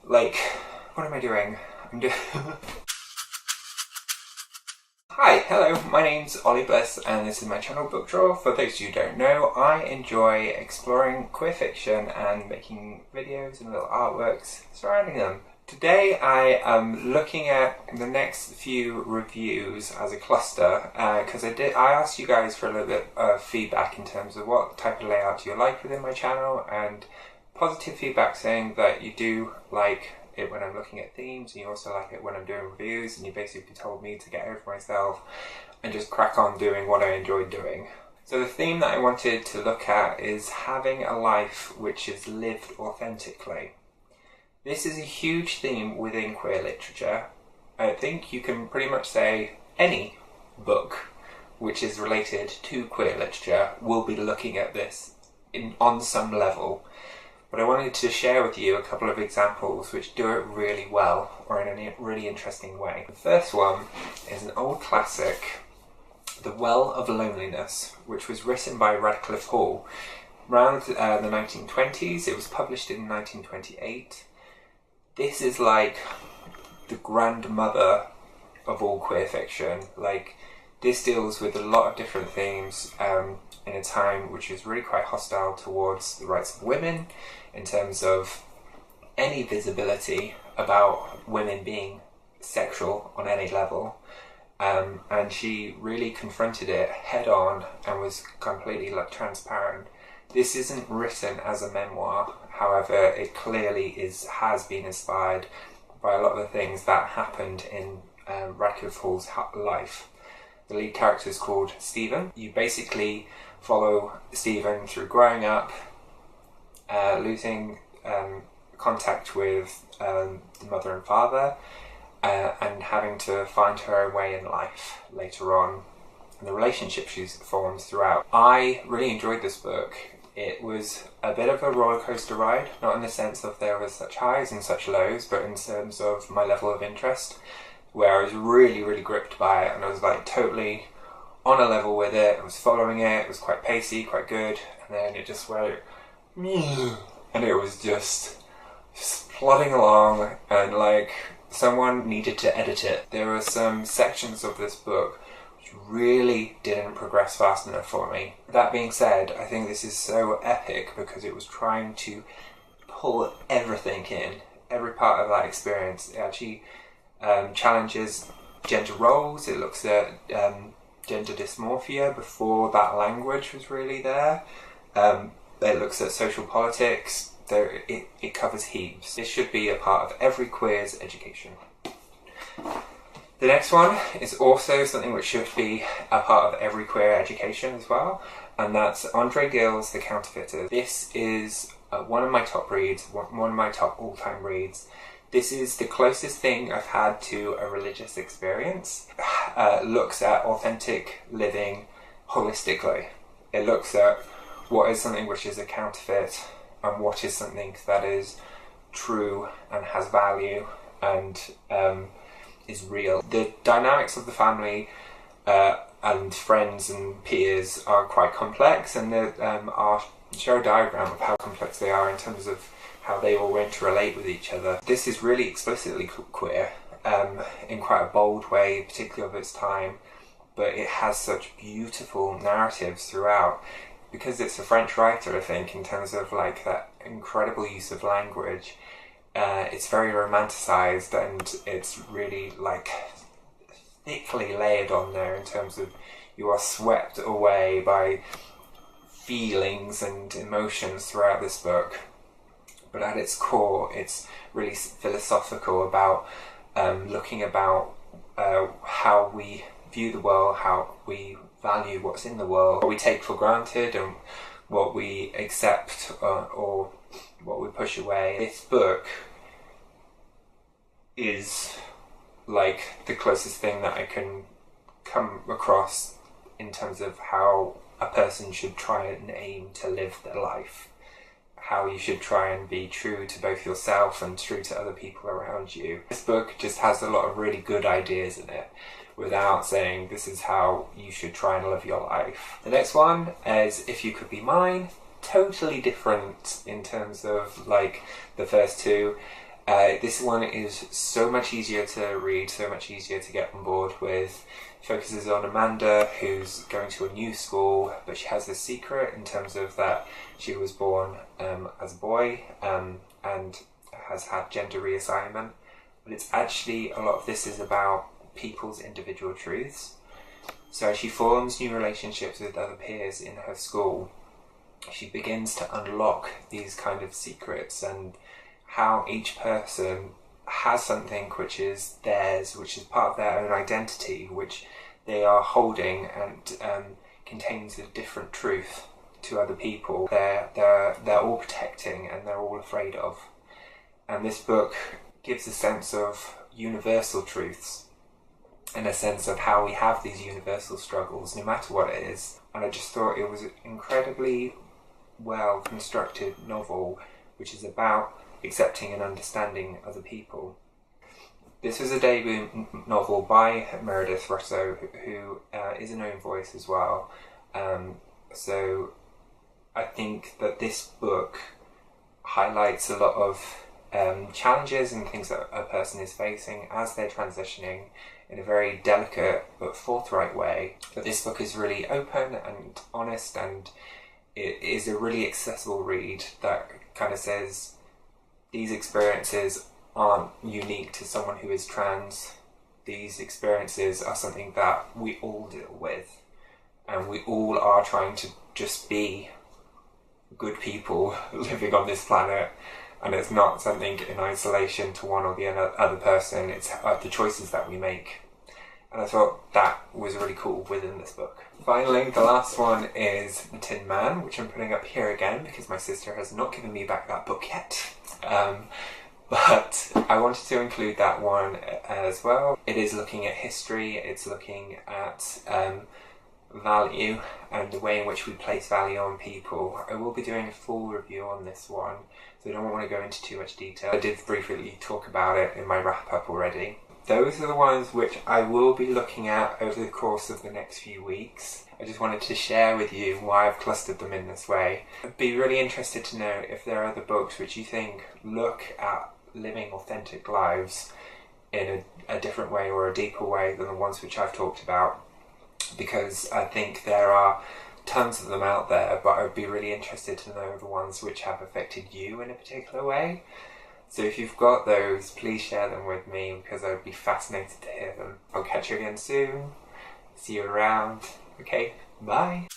Like, what am I doing? Hi, hello, my name's Ollie Bliss and this is my channel Book Drawer. For those of you who don't know, I enjoy exploring queer fiction and making videos and little artworks surrounding them. Today I am looking at the next few reviews as a cluster because I asked you guys for a little bit of feedback in terms of what type of layout you like within my channel, and positive feedback saying that you do like it when I'm looking at themes and you also like it when I'm doing reviews, and you basically told me to get over myself and just crack on doing what I enjoy doing. So the theme that I wanted to look at is having a life which is lived authentically. This is a huge theme within queer literature. I think you can pretty much say any book which is related to queer literature will be looking at this on some level. But I wanted to share with you a couple of examples which do it really well, or in a really interesting way. The first one is an old classic, The Well of Loneliness, which was written by Radcliffe around the 1920s. It was published in 1928. This is like the grandmother of all queer fiction. Like, this deals with a lot of different themes in a time which is really quite hostile towards the rights of women, in terms of any visibility about women being sexual on any level. And she really confronted it head on and was completely transparent. This isn't written as a memoir, however, it clearly has been inspired by a lot of the things that happened in Radcliffe Hall's life. The lead character is called Stephen. You basically follow Stephen through growing up, losing contact with the mother and father, and having to find her own way in life later on, and the relationship she forms throughout. I really enjoyed this book. It was a bit of a roller coaster ride, not in the sense of there was such highs and such lows, but in terms of my level of interest, where I was really gripped by it, and I was like totally on a level with it. I was following it. It was quite pacey, quite good, and then it just went, and it was just plodding along, and like someone needed to edit it. There were some sections of this book which really didn't progress fast enough for me. That being said, I think this is so epic because it was trying to pull everything in, every part of that experience. It actually challenges gender roles. It looks at gender dysmorphia before that language was really there. It looks at social politics. It covers heaps. It should be a part of every queer's education. The next one is also something which should be a part of every queer education as well, and that's André The Counterfeiters. This is one of my top reads, one of my top all-time reads. This is the closest thing I've had to a religious experience. Looks at authentic living holistically. It looks at what is something which is a counterfeit and what is something that is true and has value and is real. The dynamics of the family and friends and peers are quite complex, and our show a diagram of how complex they are in terms of how they all interrelate with each other. This is really explicitly queer in quite a bold way, particularly of its time, but it has such beautiful narratives throughout. Because it's a French writer, I think, in terms of like that incredible use of language, it's very romanticized, and it's really like thickly layered on there in terms of you are swept away by feelings and emotions throughout this book. But at its core, it's really philosophical about looking about how we view the world, how we value what's in the world, what we take for granted and what we accept or what we push away. This book is like the closest thing that I can come across in terms of how a person should try and aim to live their life. How you should try and be true to both yourself and true to other people around you. This book just has a lot of really good ideas in it, without saying this is how you should try and live your life. The next one is If You Could Be Mine. Totally different in terms of like the first two. This one is so much easier to read, so much easier to get on board with. Focuses on Amanda, who's going to a new school, but she has this secret in terms of that she was born as a boy and has had gender reassignment. But it's actually, a lot of this is about people's individual truths. So as she forms new relationships with other peers in her school, she begins to unlock these kind of secrets and how each person has something which is theirs, which is part of their own identity, which they are holding and contains a different truth to other people. They're all protecting and they're all afraid of. And this book gives a sense of universal truths and a sense of how we have these universal struggles, no matter what it is. And I just thought it was an incredibly well constructed novel, which is about accepting and understanding other people. This was a debut novel by Meredith Russo, who is a known voice as well. So I think that this book highlights a lot of challenges and things that a person is facing as they're transitioning in a very delicate but forthright way. But this book is really open and honest, and it is a really accessible read that kind of says these experiences aren't unique to someone who is trans. These experiences are something that we all deal with, and we all are trying to just be good people living on this planet, and it's not something in isolation to one or the other person. It's the choices that we make. And I thought that was really cool within this book. Finally, the last one is The Tin Man, which I'm putting up here again because my sister has not given me back that book yet. But I wanted to include that one as well. It is looking at history, it's looking at value and the way in which we place value on people. I will be doing a full review on this one, so I don't want to go into too much detail. I did briefly talk about it in my wrap-up already. Those are the ones which I will be looking at over the course of the next few weeks. I just wanted to share with you why I've clustered them in this way. I'd be really interested to know if there are other books which you think look at living authentic lives in a different way or a deeper way than the ones which I've talked about, because I think there are tons of them out there, but I'd be really interested to know the ones which have affected you in a particular way. So if you've got those, please share them with me, because I would be fascinated to hear them. I'll catch you again soon. See you around. Okay, bye.